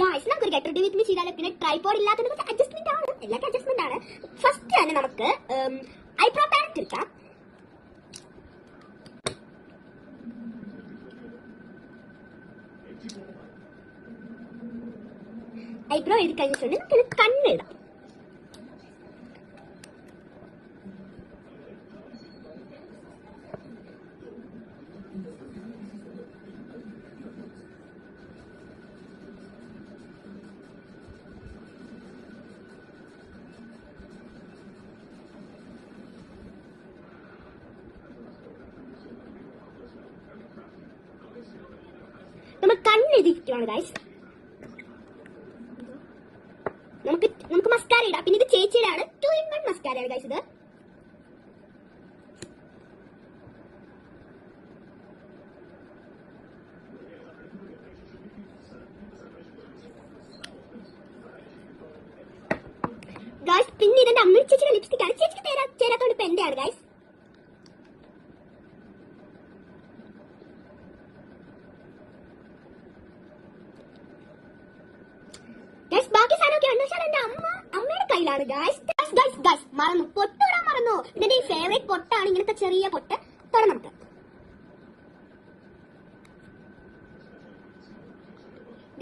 Guys നമുക്കൊരു get ready with me ചെയ്താൽ പിന്നെ ട്രൈപോഡ് ഇല്ലാത്തതിന് കുറച്ച് അഡ്ജസ്റ്റ്മെന്റ് ആണ്, എല്ലാവർക്കും അഡ്ജസ്റ്റ്മെന്റ് ആണ്. ഫസ്റ്റ് തന്നെ നമുക്ക് ഐബ്രോ പാലറ്റ് എടുക്കാം. ഐബ്രോ എഴുതി കഴിഞ്ഞിട്ടുണ്ട്, നമുക്കിത് കണ്ണെഴുതാം. നമ്മൾ കണ്ണെഴുതിയിരിക്കുകയാണ് ഗൈസ്. നമുക്ക് മസ്കാര ഇടാം. പിന്നെ ഇത് ചേച്ചിയുടെ ആണ്, 2-in-1 മസ്കാരയാണ് ഗൈസ് ഇത്. ഗൈസ് പിന്നെ ഇതെന്റെ അമ്മ ചേച്ചിയുടെ ലിപ്സ്റ്റിക് ആണ്. ചേച്ചിക്ക് ചേരാത്തോണ്ട് ഇപ്പൊ എന്റെയാണ് ഗൈസ്. ബാക്കി സാധനമൊക്കെ അന്വേഷിച്ചാൽ എന്റെ അമ്മയുടെ കയ്യിലാണ് ഗൈസ്. മറന്നു, പൊട്ടിടാൻ മറന്നു. ഇതിന്റെ ഈ ഫേവറേറ്റ് പൊട്ടാണ്, ഇങ്ങനത്തെ ചെറിയ പൊട്ട്. തൊടാം നമുക്ക്.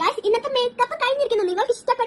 ഗൈസ് ഇന്നത്തെ മേക്കപ്പ് കഴിഞ്ഞിരിക്കുന്നു. നിങ്ങൾക്ക് ഇഷ്ടപ്പെട്ടു